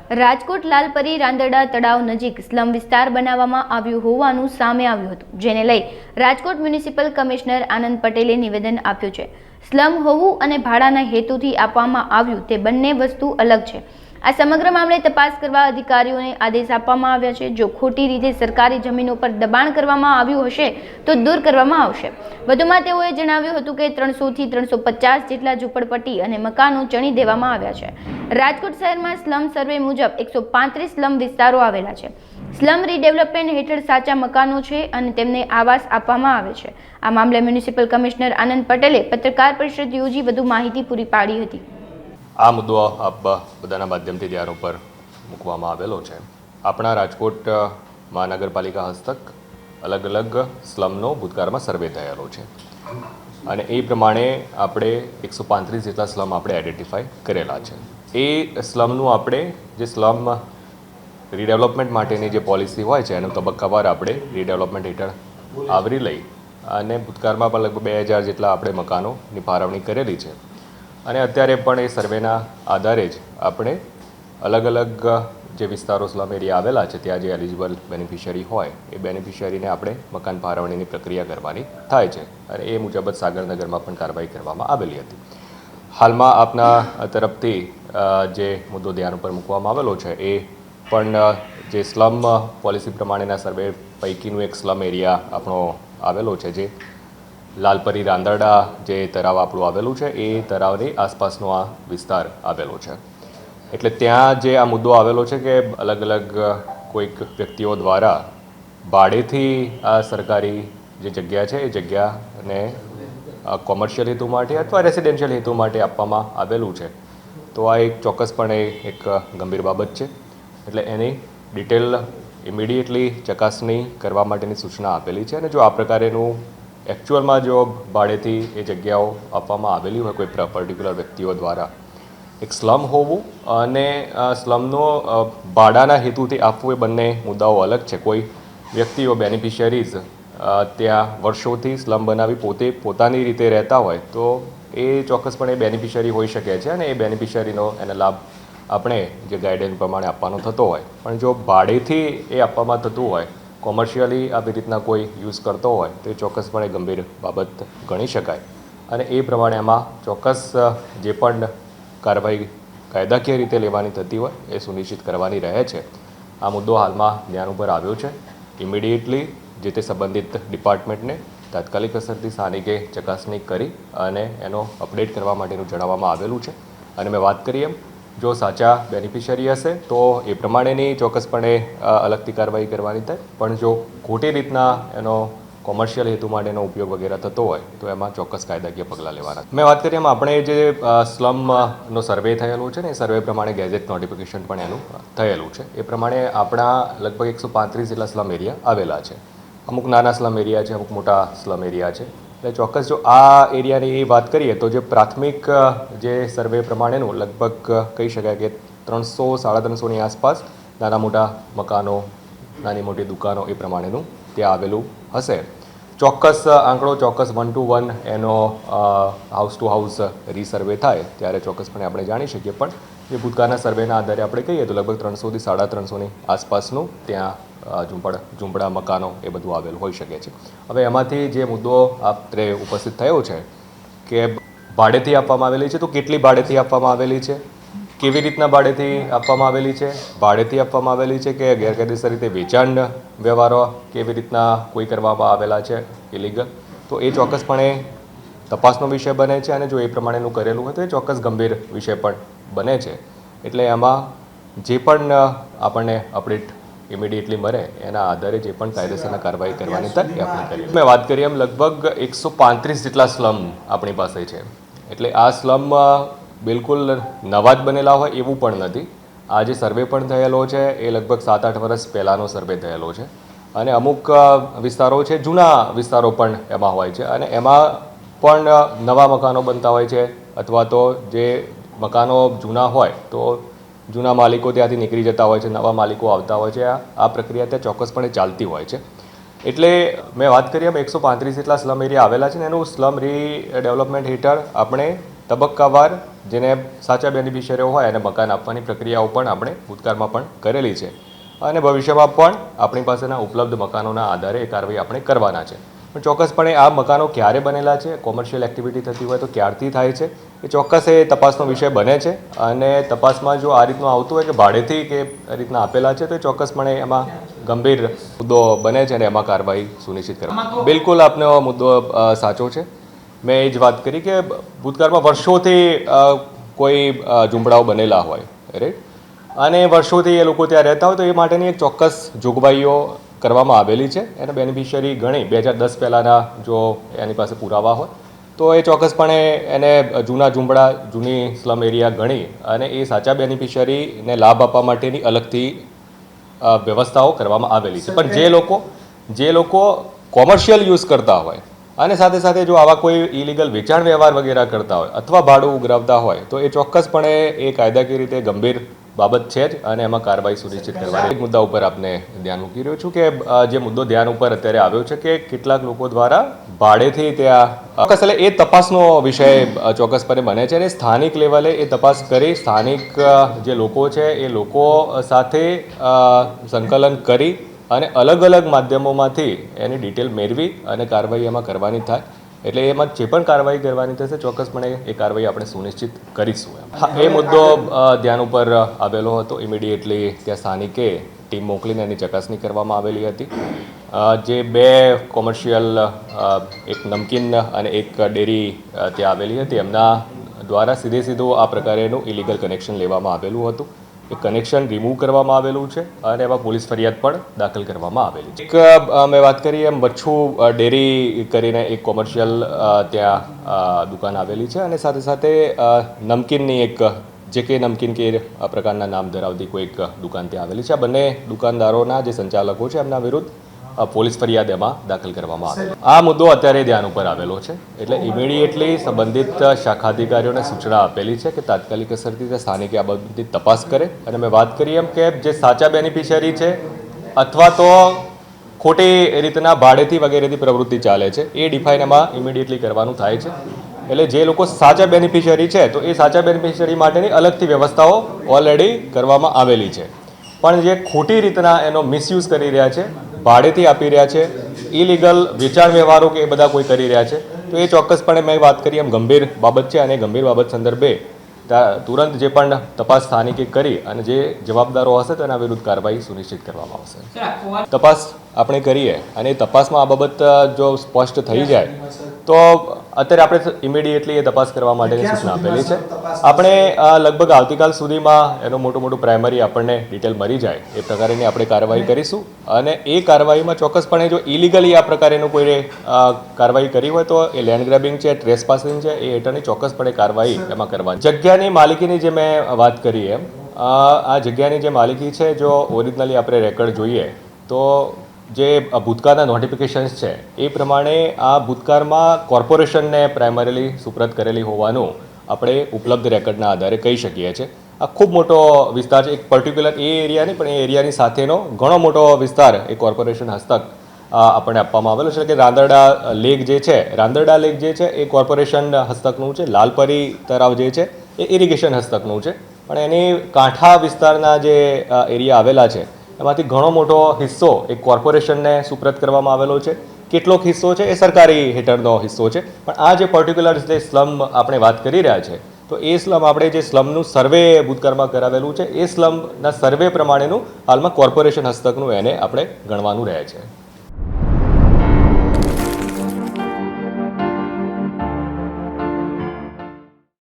રાજકોટ લાલપરી રાંદરડા તળાવ નજીક સ્લમ વિસ્તાર બનાવવામાં આવ્યું હોવાનું સામે આવ્યું હતું, જેને લઈ રાજકોટ મ્યુનિસિપલ કમિશનર આનંદ પટેલે નિવેદન આપ્યું છે। સ્લમ હોવું અને ભાડાના હેતુથી આપવામાં આવ્યું તે બંને વસ્તુ અલગ છે। આ સમગ્ર મામલે તપાસ કરવા અધિકારીઓને આદેશ આપવામાં આવ્યા છે। જો ખોટી રીતે સરકારી જમીનો પર દબાણ કરવામાં આવ્યું હશે તો દૂર કરવામાં આવશે। વધુમાં તેઓએ જણાવ્યું હતું કે 300 થી 350 જેટલા ઝૂંપડપટ્ટી અને મકાનો ચણી દેવામાં આવ્યા છે। રાજકોટ શહેરમાં સ્લમ સર્વે મુજબ 135 સ્લમ વિસ્તારો આવેલા છે। સ્લમ રીડેવલપમેન્ટ હેઠળ સાચા મકાનો છે અને તેમને આવાસ આપવામાં આવે છે। આ મામલે મ્યુનિસિપલ કમિશનર આનંદ પટેલે પત્રકાર પરિષદ યોજી વધુ માહિતી પૂરી પાડી હતી। આ મુદ્દો આપ બધાના માધ્યમથી ધ્યાન ઉપર મૂકવામાં આવેલો છે। આપણા રાજકોટ મહાનગરપાલિકા હસ્તક અલગ અલગ સ્લમનો ભૂતકાળમાં સર્વે થયેલો છે અને એ પ્રમાણે આપણે 135 જેટલા સ્લમ આપણે આઈડેન્ટિફાઈ કરેલા છે। એ સ્લમનું આપણે જે સ્લમ રીડેવલપમેન્ટ માટેની જે પોલિસી હોય છે એનું તબક્કાવાર આપણે રીડેવલપમેન્ટ હેઠળ આવરી લઈ અને ભૂતકાળમાં પણ લગભગ 2000 જેટલા આપણે મકાનોની ફાળવણી કરેલી છે અને અત્યારે પણ એ સર્વેના આધારે જ આપણે અલગ અલગ જે વિસ્તારો સ્લમ એરિયા આવેલા છે ત્યાં જે એલિજિબલ બેનિફિશિયરી હોય એ બેનિફિશિયરીને આપણે મકાન ફાળવણીની પ્રક્રિયા કરવાની થાય છે અને એ મુજબ જ સાગરનગરમાં પણ કાર્યવાહી કરવામાં આવેલી હતી। હાલમાં આપના તરફથી જે મુદ્દો ધ્યાન ઉપર મૂકવામાં આવેલો છે એ પણ જે સ્લમ પોલિસી પ્રમાણેના સર્વે પૈકીનું એક સ્લમ એરિયા આપણો આવેલો છે, જે લાલપરી રાંદરડા જે તળાવ આપણું આવેલું છે એ તળાવની આસપાસનો આ વિસ્તાર આવેલો છે। એટલે ત્યાં જે આ મુદ્દો આવેલો છે કે અલગ અલગ કોઈક વ્યક્તિઓ દ્વારા ભાડેથી આ સરકારી જે જગ્યા છે એ જગ્યાને કોમર્શિયલ હેતુ માટે અથવા રેસિડેન્શિયલ હેતુ માટે આપવામાં આવેલું છે, તો આ એક ચોક્કસપણે એક ગંભીર બાબત છે। એટલે એની ડિટેલ ઇમિડિયેટલી ચકાસણી કરવા માટેની સૂચના આપેલી છે અને જો આ પ્રકારેનું એકચ્યુઅલમાં જો ભાડેથી એ જગ્યાઓ આપવામાં આવેલી હોય કોઈ પર્ટિક્યુલર વ્યક્તિઓ દ્વારા, એક સ્લમ હોવું અને સ્લમનો ભાડાના હેતુથી આપવું એ બંને મુદ્દાઓ અલગ છે। કોઈ વ્યક્તિઓ બેનિફિશિયરીઝ ત્યાં વર્ષોથી સ્લમ બનાવી પોતાની રીતે રહેતા હોય તો એ ચોક્કસપણે બેનિફિશિયરી હોઈ શકે છે અને એ બેનિફિશિયરીનો એને લાભ આપણે જે ગાઈડલાઈન પ્રમાણે આપવાનો થતો હોય, પણ જો ભાડેથી એ આપવામાં થતું હોય, કોમર્શિયલી આવી રીતના કોઈ યુઝ કરતો હોય તો એ ચોક્કસપણે ગંભીર બાબત ગણી શકાય અને એ પ્રમાણે એમાં ચોક્કસ જે પણ કાર્યવાહી કાયદાકીય રીતે લેવાની થતી હોય એ સુનિશ્ચિત કરવાની રહે છે। આ મુદ્દો હાલમાં ધ્યાન ઉપર આવ્યો છે। ઇમિડિયેટલી જે તે સંબંધિત ડિપાર્ટમેન્ટને તાત્કાલિક અસરથી સ્થાનિકે ચકાસણી કરી અને એનો અપડેટ કરવા માટેનું જણાવવામાં આવેલું છે અને મેં વાત કરી એમ જો સાચા બેનિફિશિયરી હશે તો એ પ્રમાણેની ચોક્કસપણે અલગથી કાર્યવાહી કરવાની થાય, પણ જો ખોટી રીતના એનો કોમર્શિયલ હેતુ માટેનો ઉપયોગ વગેરે થતો હોય તો એમાં ચોક્કસ કાયદાકીય પગલાં લેવાના। મેં વાત કરી એમ આપણે જે સ્લમનો સર્વે થયેલું છે ને એ સર્વે પ્રમાણે ગેઝેટ નોટિફિકેશન પણ એનું થયેલું છે। એ પ્રમાણે આપણા લગભગ 135 જેટલા સ્લમ એરિયા આવેલા છે। અમુક નાના સ્લમ એરિયા છે, અમુક મોટા સ્લમ એરિયા છે। એટલે ચોક્કસ જો આ એરિયાની વાત કરીએ તો જે પ્રાથમિક જે સર્વે પ્રમાણેનું લગભગ કહી શકાય કે 300-350ની આસપાસ નાના મોટા મકાનો, નાની મોટી દુકાનો એ પ્રમાણેનું ત્યાં આવેલું હશે। ચોક્કસ આંકડો ચોક્કસ 1 to 1 એનો હાઉસ ટુ હાઉસ રીસર્વે થાય ત્યારે ચોક્કસપણે આપણે જાણી શકીએ, પણ જે ભૂતકાળના સર્વેના આધારે આપણે કહીએ તો લગભગ 300 થી 350ની આસપાસનું ત્યાં ઝૂંપડા મકાનો એ બધું આવેલું હોઈ શકે છે। હવે એમાંથી જે મુદ્દો આપણે ઉપસ્થિત થયો છે કે ભાડેથી આપવામાં આવેલી છે, તો કેટલી ભાડેથી આપવામાં આવેલી છે, કેવી રીતના ભાડેથી આપવામાં આવેલી છે, ભાડેથી આપવામાં આવેલી છે કે ગેરકાયદેસર રીતે વેચાણ વ્યવહારો કેવી રીતના કોઈ કરવામાં આવેલા છે ઇલીગલ, તો એ ચોક્કસપણે તપાસનો વિષય બને છે અને જો એ પ્રમાણેનું કરેલું હોય તો એ ચોક્કસ ગંભીર વિષય પણ બને છે। એટલે એમાં જે પણ આપણને અપડેટ ઇમિડિયેટલી મળે એના આધારે જે પણ કાયદેસરના કાર્યવાહી કરવાની થાય એ આપણે કરીએ। મેં વાત કરી એમ લગભગ 135 જેટલા સ્લમ આપણી પાસે છે। એટલે આ સ્લમ બિલકુલ નવા જ બનેલા હોય એવું પણ નથી। આ જે સર્વે પણ થયેલો છે એ લગભગ 7-8 વર્ષ પહેલાંનો સર્વે થયેલો છે અને અમુક વિસ્તારો છે જૂના વિસ્તારો પણ એમાં હોય છે અને એમાં પણ નવા મકાનો બનતા હોય છે અથવા તો જે મકાનો જૂના હોય તો જૂના માલિકો ત્યાંથી નીકળી જતા હોય છે, નવા માલિકો આવતા હોય છે। આ પ્રક્રિયા ત્યાં ચોક્કસપણે ચાલતી હોય છે। એટલે મેં વાત કરી એમ 135 જેટલા સ્લમ એરિયા આવેલા છે ને એનું સ્લમ રીડેવલપમેન્ટ હેઠળ આપણે તબક્કાવાર જેને સાચા બેનિફિશિયરીઓ હોય એને મકાન આપવાની પ્રક્રિયાઓ પણ આપણે ભૂતકાળમાં પણ કરેલી છે અને ભવિષ્યમાં પણ આપણી પાસેના ઉપલબ્ધ મકાનોના આધારે એ કાર્યવાહી આપણે કરવાના છે. પણ ચોક્કસપણે આ મકાનો ક્યારે બનેલા છે, કોમર્શિયલ એક્ટિવિટી થતી હોય તો ક્યારથી થાય છે, એ ચોક્કસ એ તપાસનો વિષય બને છે અને તપાસમાં જો આ રીતનું આવતું હોય કે ભાડેથી કે રીતના આપેલા છે તો એ ચોક્કસપણે એમાં ગંભીર મુદ્દો બને છે અને એમાં કાર્યવાહી સુનિશ્ચિત કરવા. બિલકુલ આપનો મુદ્દો સાચો છે. મેં એ જ વાત કરી કે ભૂતકાળમાં વર્ષોથી કોઈ ઝૂંપડાઓ બનેલા હોય, રાઈટ, અને વર્ષોથી એ લોકો ત્યાં રહેતા હોય તો એ માટેની એક ચોક્કસ જોગવાઈઓ કરવામાં આવેલી છે. એના બેનિફિશિયરી ગણી 2010 પહેલાંના જો એની પાસે પુરાવા હોય તો એ ચોક્કસપણે એને જૂના ઝૂંપડા, જૂની સ્લમ એરિયા ગણી અને એ સાચા બેનિફિશિયરીને લાભ આપવા માટેની અલગથી વ્યવસ્થાઓ કરવામાં આવેલી છે. પણ જે લોકો કોમર્શિયલ યુઝ કરતા હોય અને સાથે સાથે જો આવા કોઈ ઇલીગલ વેચાણ વ્યવહાર વગેરે કરતા હોય અથવા ભાડું ઉઘરાવતા હોય તો એ ચોક્કસપણે એ કાયદાકીય રીતે ગંભીર બાબત છે જ અને એમાં કાર્યવાહી સુનિશ્ચિત કરવાની. એક મુદ્દા ઉપર આપને ધ્યાન મૂકી રહ્યો છું કે જે મુદ્દો ધ્યાન ઉપર અત્યારે આવ્યો છે કે કેટલાક લોકો દ્વારા ભાડેથી ત્યાં ચોક્કસ એટલે એ તપાસનો વિષય ચોક્કસપણે બને છે અને સ્થાનિક લેવલે એ તપાસ કરી સ્થાનિક જે લોકો છે એ લોકો સાથે સંકલન કરી અને અલગ અલગ માધ્યમોમાંથી એની ડિટેલ મેળવી અને કાર્યવાહી એમાં કરવાની થાય. એટલે એમાં જે પણ કાર્યવાહી કરવાની થશે ચોક્કસપણે એ કાર્યવાહી આપણે સુનિશ્ચિત કરીશું. હા, એ મુદ્દો ધ્યાન ઉપર આવેલો હતો. ઇમિડિયેટલી ત્યાં સ્થાનિકે ટીમ મોકલીને એની ચકાસણી કરવામાં આવેલી હતી. જે 2 કોમર્શિયલ, એક નમકીન અને એક ડેરી ત્યાં આવેલી હતી, એમના દ્વારા સીધું આ પ્રકારેનું ઇલીગલ કનેક્શન લેવામાં આવેલું હતું. એ કનેક્શન રિમૂવ કરવામાં આવેલું છે અને એમાં પોલીસ ફરિયાદ પણ દાખલ કરવામાં આવેલી છે. એક મેં વાત કરી એમ બચ્છુ ડેરી કરીને એક કોમર્શિયલ ત્યાં દુકાન આવેલી છે અને સાથે સાથે નમકીનની એક JK નમકીન કે પ્રકારના નામ ધરાવતી કોઈ એક દુકાન ત્યાં આવેલી છે. આ બંને દુકાનદારોના જે સંચાલકો છે એમના વિરુદ્ધ પોલીસ ફરિયાદ એમાં દાખલ કરવામાં આવેલી. આ મુદ્દો અત્યારે ધ્યાન ઉપર આવેલો છે એટલે ઇમિડિયેટલી સંબંધિત શાખા અધિકારીઓને સૂચના આપેલી છે કે તાત્કાલિક અસરથી સ્થાનિકે આ બાબતની તપાસ કરે અને મેં વાત કરી એમ કે જે સાચા બેનિફિશિયરી છે અથવા તો ખોટી રીતના ભાડેથી વગેરેથી પ્રવૃત્તિ ચાલે છે એ ડિફાઇન એમાં ઇમિડિયેટલી કરવાનું થાય છે. એટલે જે લોકો સાચા બેનિફિશિયરી છે તો એ સાચા બેનિફિશિયરી માટેની અલગથી વ્યવસ્થાઓ ઓલરેડી કરવામાં આવેલી છે. પણ જે ખોટી રીતના એનો મિસયુઝ કરી રહ્યા છે, ભાડેથી આપી રહ્યા છે, ઇલીગલ વેચાણ વ્યવહારો કે એ બધા કોઈ કરી રહ્યા છે તો એ ચોક્કસપણે મેં વાત કરી એમ ગંભીર બાબત છે અને ગંભીર બાબત સંદર્ભે તુરંત જે પણ તપાસ સ્થાનિકે કરી અને જે જવાબદારો હશે તેના વિરુદ્ધ કાર્યવાહી સુનિશ્ચિત કરવામાં આવશે. તપાસ આપણે કરીએ અને એ તપાસમાં આ બાબત જો સ્પષ્ટ થઈ જાય તો અત્યારે આપણે ઇમિડિયેટલી એ તપાસ કરવા માટેની સૂચના આપેલી છે. આપણે લગભગ આવતીકાલ સુધીમાં એનો મોટું પ્રાઇમરી આપણને ડિટેલ મળી જાય એ પ્રકારની આપણે કાર્યવાહી કરીશું અને એ કાર્યવાહીમાં ચોક્કસપણે જો ઇલીગલી આ પ્રકારેનું કોઈ કાર્યવાહી કરી હોય તો એ લેન્ડ ગ્રેબિંગ છે, ટ્રેસપાસિંગ છે, એ હેઠળની ચોક્કસપણે કાર્યવાહી એમાં કરવાની. જગ્યાની માલિકીની જે મેં વાત કરી એમ આ જગ્યાની જે માલિકી છે જો ઓરિજિનલી આપણે રેકર્ડ જોઈએ તો જે ભૂતકાળના નોટિફિકેશન્સ છે એ પ્રમાણે આ ભૂતકાળમાં કોર્પોરેશનને પ્રાઇમરીલી સુપ્રત કરેલી હોવાનું આપણે ઉપલબ્ધ રેકર્ડના આધારે કહી શકીએ છીએ. આ ખૂબ મોટો વિસ્તાર છે. એક પર્ટિક્યુલર એ એરિયા નહીં પણ એ એરિયાની સાથેનો ઘણો મોટો વિસ્તાર એ કોર્પોરેશન હસ્તક આપણને આપવામાં આવેલો છે. કે રાંદરડા લેક જે છે, રાંદરડા લેક જે છે એ કોર્પોરેશન હસ્તકનું છે. લાલપરી તળાવ જે છે એ ઇરિગેશન હસ્તકનું છે. પણ એની કાંઠા વિસ્તારના જે એરિયા આવેલા છે એમાંથી ઘણો મોટો હિસ્સો એક કોર્પોરેશનને સુપ્રત કરવામાં આવેલો છે. કેટલોક હિસ્સો છે એ સરકારી હેઠળનો હિસ્સો છે. પણ આ જે પર્ટિક્યુલર જે સ્લમ આપણે વાત કરી રહ્યા છે તો એ સ્લમ આપણે જે સ્લમનું સર્વે ભૂતકાળમાં કરાવેલું છે એ સ્લમના સર્વે પ્રમાણેનું હાલમાં કોર્પોરેશન હસ્તકનું એને આપણે ગણવાનું રહે છે.